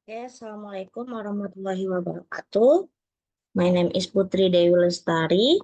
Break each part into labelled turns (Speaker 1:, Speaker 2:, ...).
Speaker 1: Oke, Assalamualaikum warahmatullahi wabarakatuh. My name is Putri Dewi Lestari,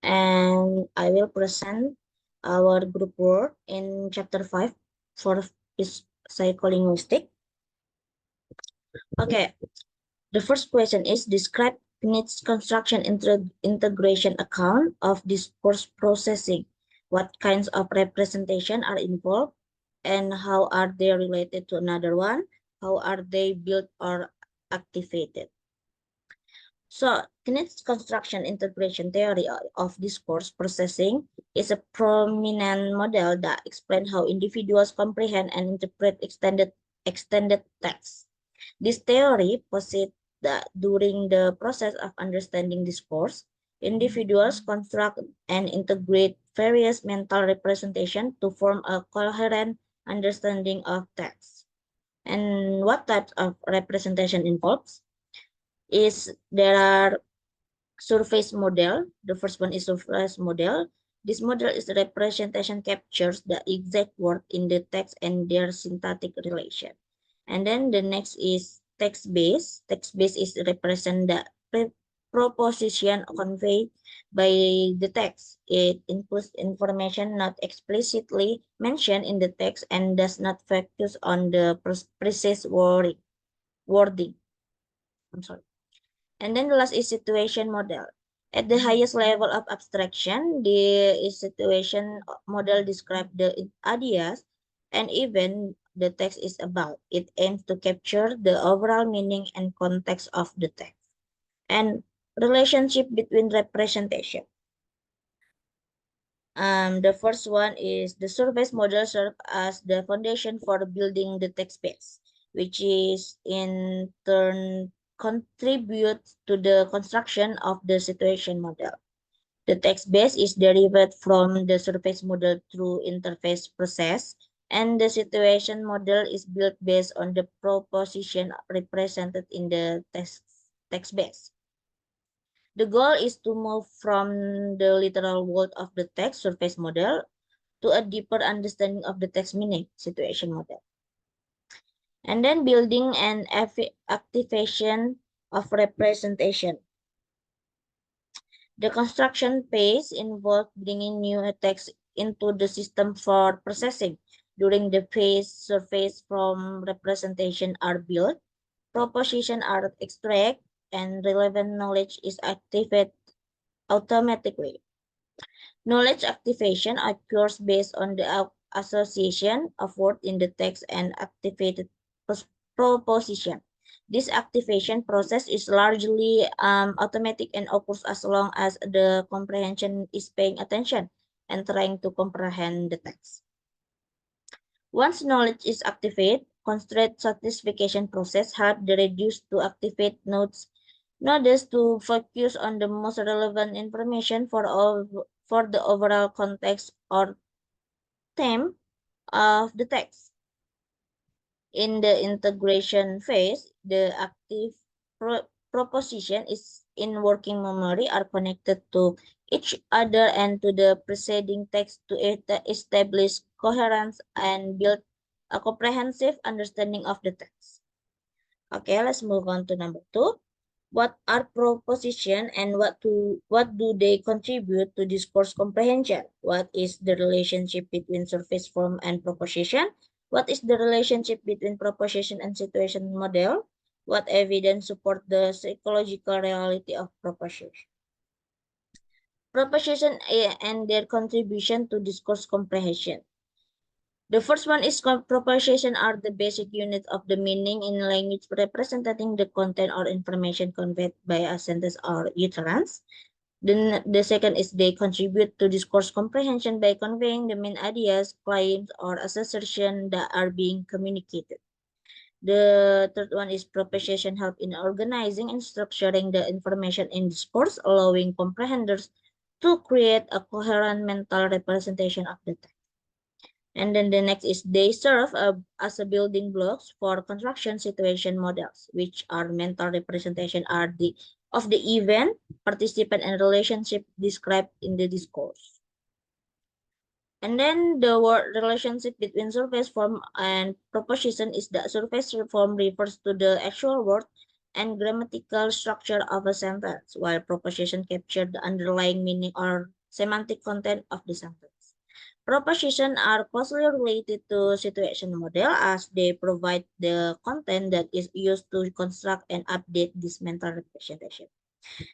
Speaker 1: and I will present our group work in chapter 5 for psycholinguistic. Okay, the first question is describe needs construction integration account of discourse processing. What kinds of representation are involved and how are they related to another one? How are they built or activated? So, Knight's construction integration theory of discourse processing is a prominent model that explains how individuals comprehend and interpret extended text. This theory posits that during the process of understanding discourse, individuals construct and integrate various mental representations to form a coherent understanding of text. And what types of representation involves? There are surface model. The first one is surface model. This model is the representation captures the exact word in the text and their syntactic relation. And then the next is text-based. Text-based is represent the proposition conveyed by the text. It includes information not explicitly mentioned in the text and does not focus on the precise wording. I'm sorry. And then the last is situation model. At the highest level of abstraction, the situation model describes the ideas and even the text is about. It aims to capture the overall meaning and context of the text. And relationship between representation. The first one is the surface model serves as the foundation for building the text space, which is in turn contributes to the construction of the situation model. The text base is derived from the surface model through interface process, and the situation model is built based on the proposition represented in the text base. The goal is to move from the literal world of the text surface model to a deeper understanding of the text meaning situation model. And then building and activation of representation. The construction phase involves bringing new text into the system for processing. During the phase, surface from representation are built, propositions are extracted, and relevant knowledge is activated automatically. Knowledge activation occurs based on the association of word in the text and activated proposition. This activation process is largely automatic and occurs as long as the comprehension is paying attention and trying to comprehend the text. Once knowledge is activated, constraint satisfaction process help the reduced to activate nodes to focus on the most relevant information for the overall context or theme of the text. In the integration phase, the active proposition is in working memory are connected to each other and to the preceding text to establish coherence and build a comprehensive understanding of the text. Okay, let's move on to number 2. What are proposition and what do they contribute to discourse comprehension? What is the relationship between surface form and proposition? What is the relationship between proposition and situation model? What evidence support the psychological reality of proposition? Proposition and their contribution to discourse comprehension. The first one is proposition are the basic unit of the meaning in language representing the content or information conveyed by a sentence or utterance. Then the second is they contribute to discourse comprehension by conveying the main ideas, claims, or assertions that are being communicated. The third one is proposition help in organizing and structuring the information in discourse, allowing comprehenders to create a coherent mental representation of the text. And then the next is they serve as a building blocks for construction situation models, which are mental representation of the event, participant, and relationship described in the discourse. And then the word relationship between surface form and proposition is that surface form refers to the actual word and grammatical structure of a sentence, while proposition capture the underlying meaning or semantic content of the sentence. Propositions are closely related to situation model as they provide the content that is used to construct and update this mental representation.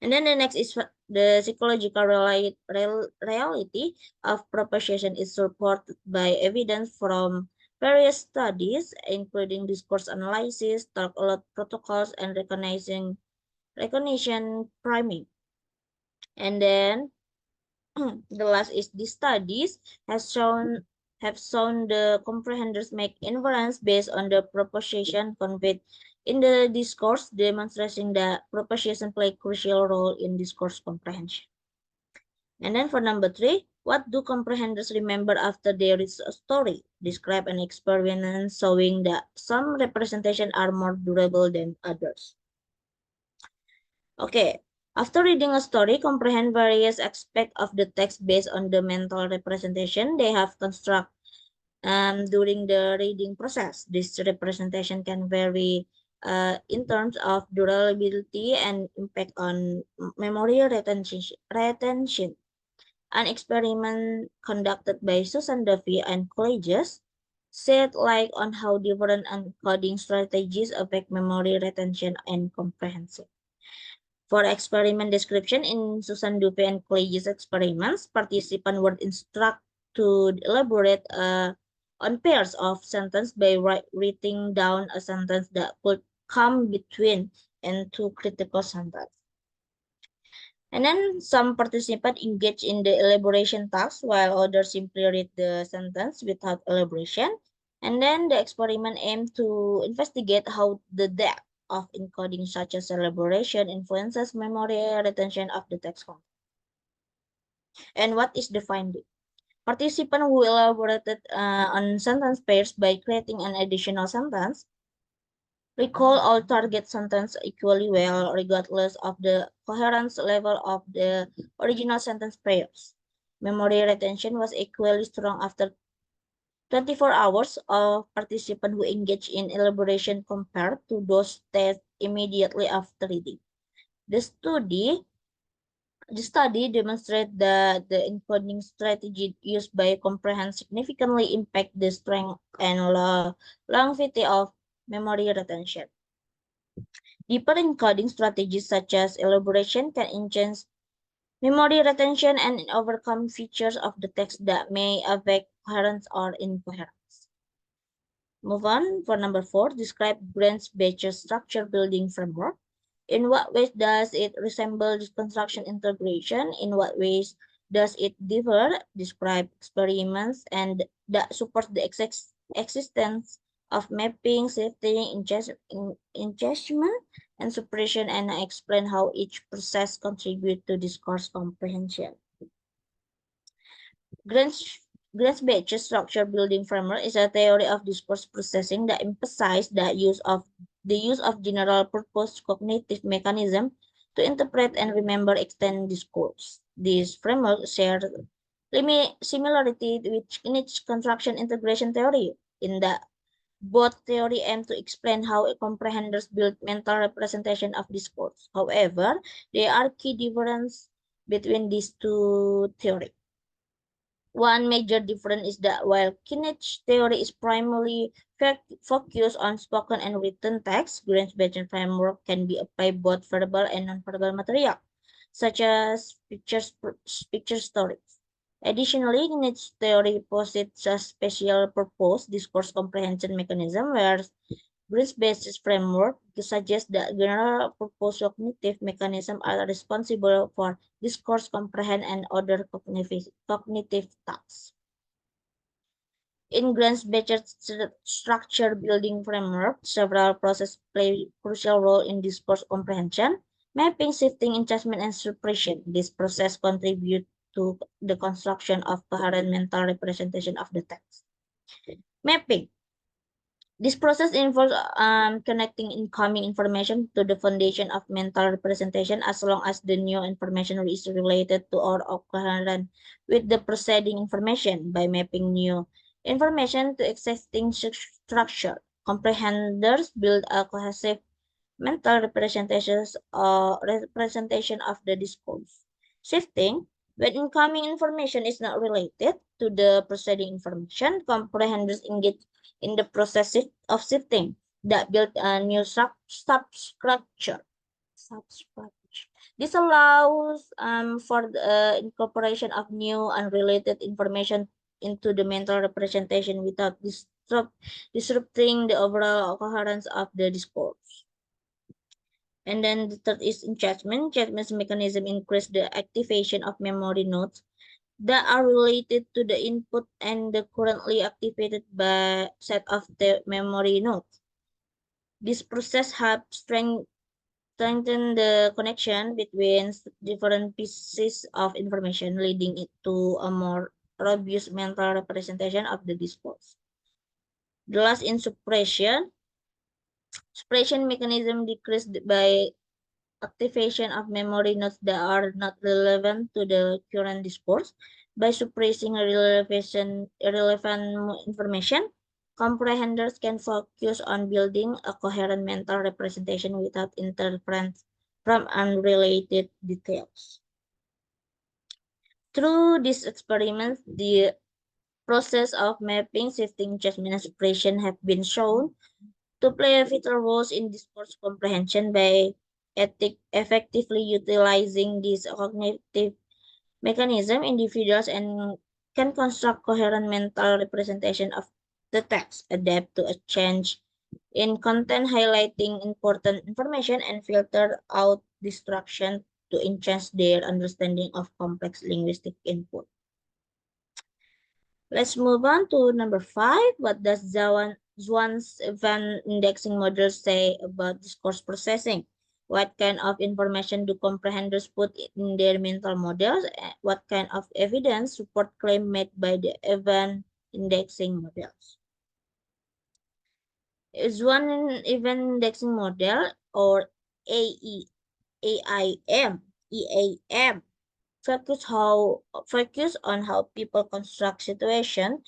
Speaker 1: And then the next is the psychological reality of proposition is supported by evidence from various studies, including discourse analysis, talk a lot protocols, and recognition priming. And then the last is the studies has shown have shown the comprehenders make inference based on the proposition conveyed in the discourse, demonstrating that proposition play a crucial role in discourse comprehension. And then for number 3, what do comprehenders remember after they read a story? Describe an experience showing that some representations are more durable than others. Okay, after reading a story, comprehend various aspects of the text based on the mental representation they have construct during the reading process. This representation can vary in terms of durability and impact on memory retention. An experiment conducted by Susan Duffy and colleagues shed light on how different encoding strategies affect memory retention and comprehension. For experiment description in Susan Duffy and colleagues experiments, participants were instructed to elaborate on pairs of sentences by writing down a sentence that could come between and two critical sentences. And then some participants engage in the elaboration task while others simply read the sentence without elaboration. And then the experiment aimed to investigate how the depth of encoding such as elaboration influences memory retention of the text content. And what is the finding? Participants who elaborated on sentence pairs by creating an additional sentence recall all target sentence equally well regardless of the coherence level of the original sentence pairs. Memory retention was equally strong after 24 hours of participants who engaged in elaboration compared to those tested immediately after reading. The study demonstrated that the encoding strategy used by comprehend significantly impact the strength and longevity of memory retention. Deeper encoding strategies such as elaboration can enhance memory retention and overcome features of the text that may affect coherence or incoherence. Move on for number 4, describe Grants-Becher's structure building framework. In what ways does it resemble construction integration? In what ways does it differ? Describe experiments and that support the existence of mapping, shifting, engagement, and suppression, and explain how each process contributes to discourse comprehension. Grants-Becher's structure building framework is a theory of discourse processing that emphasizes the use of general purpose cognitive mechanism to interpret and remember extended discourse. This framework shares similarity with Knight's construction integration theory in that both theory aim to explain how comprehenders build mental representation of discourse. However, there are key differences between these two theories. One major difference is that while Kinech's theory is primarily focused on spoken and written text, Grants-Becher framework can be applied both verbal and non-verbal material, such as picture stories. Additionally, Kinech's theory posits a special purpose discourse comprehension mechanism, where Grants-Becher's framework suggests that general-purpose cognitive mechanisms are responsible for discourse comprehend and other cognitive tasks. In Grants-Becher's structure building framework, several processes play a crucial role in discourse comprehension: mapping, shifting, adjustment, and suppression. This process contribute to the construction of coherent mental representation of the text. Mapping. This process involves connecting incoming information to the foundation of mental representation as long as the new information is related to or coherent with the preceding information by mapping new information to existing structure. Comprehenders build a cohesive mental representation of the discourse. Shifting, when incoming information is not related to the preceding information, comprehenders engage in the process of shifting that build a new substructure. Substructure. This allows for the incorporation of new unrelated information into the mental representation without disrupting the overall coherence of the discourse. And then the third is enchantment. Enchantment mechanism increase the activation of memory nodes that are related to the input and the currently activated by set of the memory nodes. This process helps strengthen the connection between different pieces of information, leading it to a more robust mental representation of the discourse. The last in suppression. Suppression mechanism decreased by activation of memory nodes that are not relevant to the current discourse. By suppressing irrelevant information, comprehenders can focus on building a coherent mental representation without interference from unrelated details. Through these experiments, the process of mapping, shifting, adjustment, and suppression have been shown to play a vital role in discourse comprehension by effectively utilizing these cognitive mechanism, individuals and can construct coherent mental representation of the text, adapt to a change in content, highlighting important information, and filter out distraction to enhance their understanding of complex linguistic input. Let's move on to number 5. What does Zwan's Van indexing model say about discourse processing? What kind of information do comprehenders put in their mental models? What kind of evidence support claim made by the Van indexing models? Zwan Event indexing model, or AE, AIM, EAM, focus on how people construct situation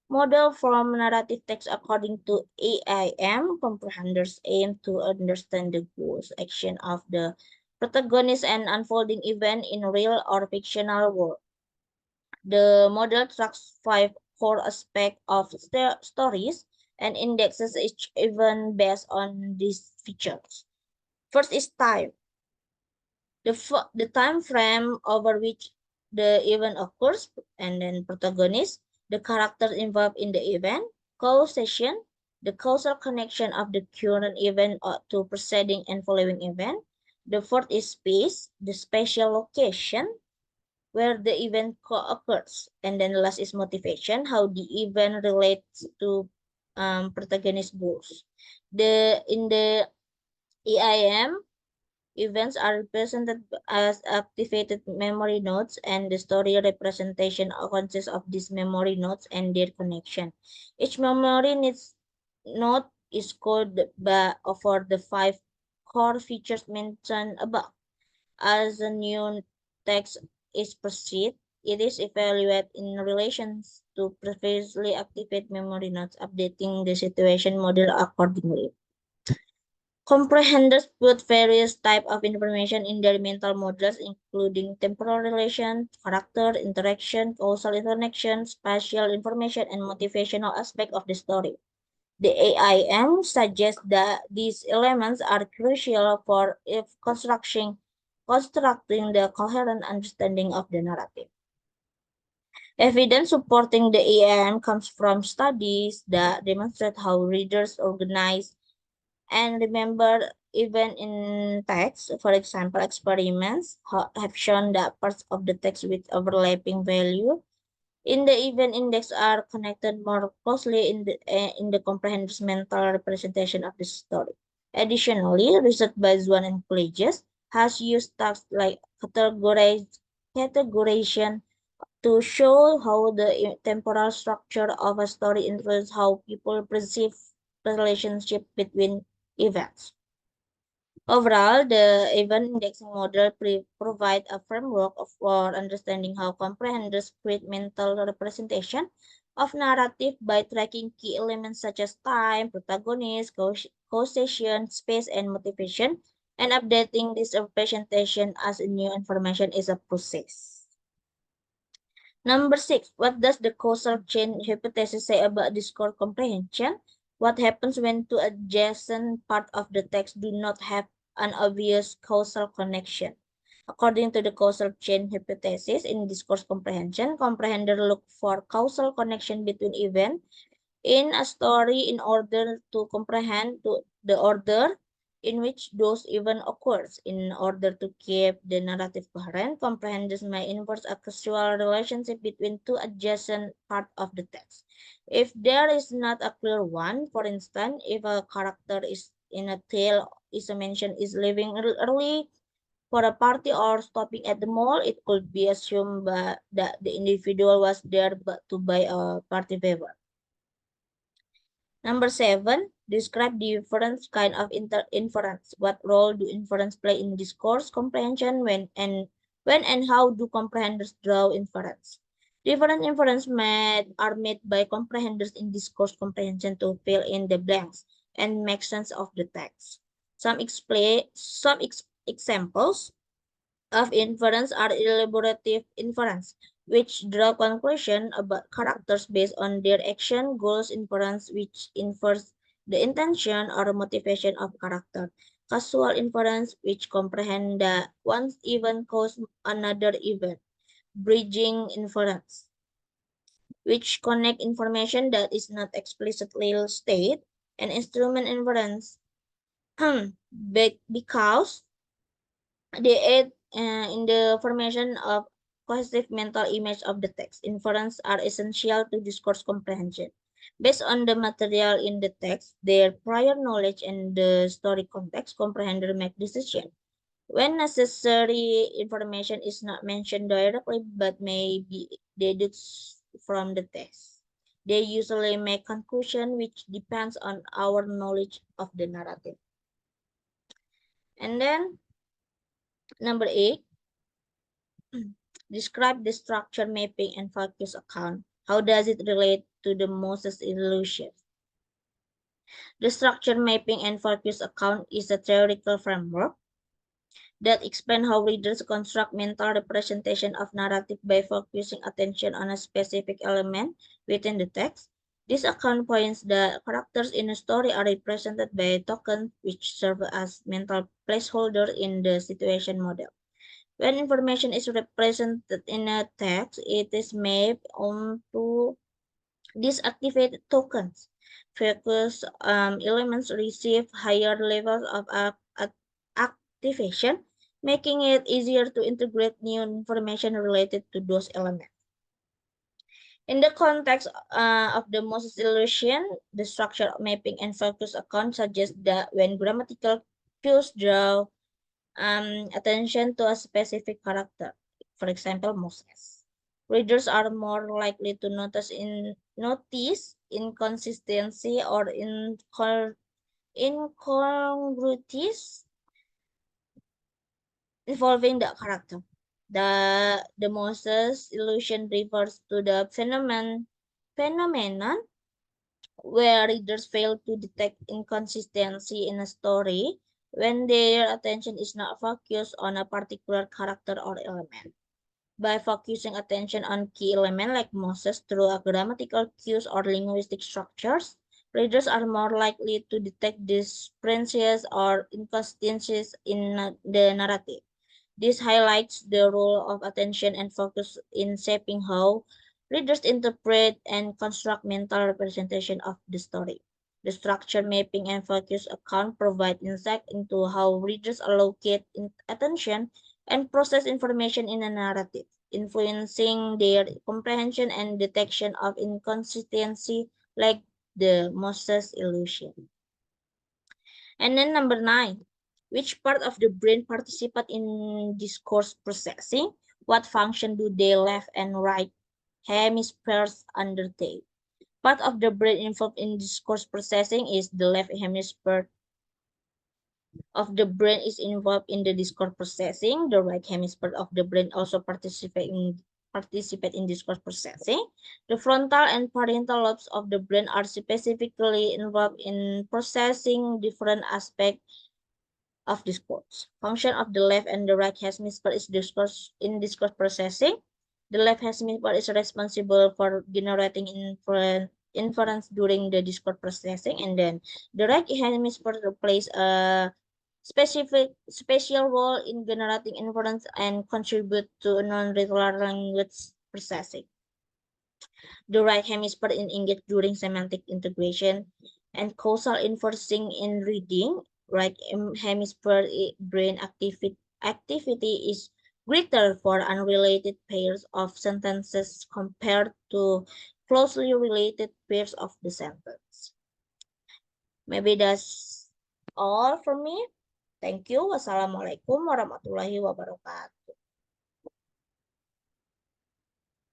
Speaker 1: model from narrative text. According to AIM, comprehenders aim to understand the goals, action of the protagonist and unfolding event in real or fictional world. The model tracks 5 core aspects of stories and indexes each event based on these features. First is time. The time frame over which the event occurs, and then protagonist, the characters involved in the event, causation, the causal connection of the current event to preceding and following event. The fourth is space, the spatial location where the event occurs, and then last is motivation, how the event relates to protagonist goals. In the EIM, events are represented as activated memory nodes, and the story representation consists of these memory nodes and their connection. Each memory node is coded for the 5 core features mentioned above. As a new text is proceed, it is evaluated in relation to previously activated memory nodes, updating the situation model accordingly. Comprehenders put various types of information in their mental models, including temporal relation, character, interaction, causal interaction, spatial information, and motivational aspect of the story. The AIM suggests that these elements are crucial for constructing the coherent understanding of the narrative. Evidence supporting the AIM comes from studies that demonstrate how readers organize and remember even in text. For example, experiments have shown that parts of the text with overlapping value in the event index are connected more closely in the comprehender's mental representation of the story. Additionally, research by Zwan and colleagues has used tasks like categorization to show how the temporal structure of a story influences how people relationship between events. Overall, the event indexing model provides a framework for understanding how comprehenders create mental representation of narrative by tracking key elements such as time, protagonist, causation, space, and motivation, and updating this representation as new information is a process. Number 6, what does the causal chain hypothesis say about discourse comprehension? What happens when two adjacent parts of the text do not have an obvious causal connection? According to the causal chain hypothesis in discourse comprehension, comprehender look for causal connection between events in a story in order to comprehend the order in which those events occurs. In order to keep the narrative coherent, comprehenders may infer a causal relationship between two adjacent parts of the text. If there is not a clear one, for instance, if a character is in a tale is mentioned is leaving early for a party or stopping at the mall, it could be assumed that the individual was there to buy a party favor. Number 7, describe different kind of inference. What role do inference play in discourse comprehension? When and how do comprehenders draw inference? Different inference are made by comprehenders in discourse comprehension to fill in the blanks and make sense of the text. Some examples of inference are elaborative inference, which draw conclusion about characters based on their action, goals, inference, which infers the intention or motivation of character. Causal inference, which comprehend that one event cause another event. Bridging inference, which connect information that is not explicitly stated. And instrument inference, because they aid in the formation of cohesive mental image of the text. Inference are essential to discourse comprehension. Based on the material in the text, their prior knowledge and the story context, comprehender make decision. When necessary, information is not mentioned directly but may be deduced from the text. They usually make conclusion which depends on our knowledge of the narrative. And then number 8, describe the structure mapping and focus account. How does it relate to the Moses illusion? The structure mapping and focus account is a theoretical framework that explains how readers construct mental representation of narrative by focusing attention on a specific element within the text. This account points that characters in a story are represented by tokens which serve as mental placeholders in the situation model. When information is represented in a text, it is mapped onto disactivated tokens. Focus elements receive higher levels of activation, making it easier to integrate new information related to those elements. In the context of the Moses illusion, the structure mapping and focus account suggests that when grammatical cues draw attention to a specific character, for example, Moses, readers are more likely to notice inconsistency or incongruities involving the character. The Moses illusion refers to the phenomenon where readers fail to detect inconsistency in a story when their attention is not focused on a particular character or element. By focusing attention on key elements like Moses through a grammatical cues or linguistic structures, readers are more likely to detect discrepancies or inconsistencies in the narrative. This highlights the role of attention and focus in shaping how readers interpret and construct mental representation of the story. The structure mapping and focus account provide insight into how readers allocate attention and process information in a narrative, influencing their comprehension and detection of inconsistency like the Moses illusion. And then number 9, which part of the brain participate in discourse processing? What function do the left and right hemispheres undertake? part of the brain involved in discourse processing is the left hemisphere of the brain is involved in the discourse processing. The right hemisphere of the brain also participate in discourse processing. The frontal and parietal lobes of the brain are specifically involved in processing different aspects of discourse. Function of the left and the right hemisphere is discourse processing. The left hemisphere is responsible for generating inference during the discourse processing, and then the right hemisphere plays a special role in generating inference and contribute to non-regular language processing. The right hemisphere is engaged during semantic integration and causal inferencing in reading. Right hemisphere brain activity is greater for unrelated pairs of sentences compared to closely related pairs of the sentence. Maybe that's all for me. Thank you. Wassalamualaikum warahmatullahi wabarakatuh.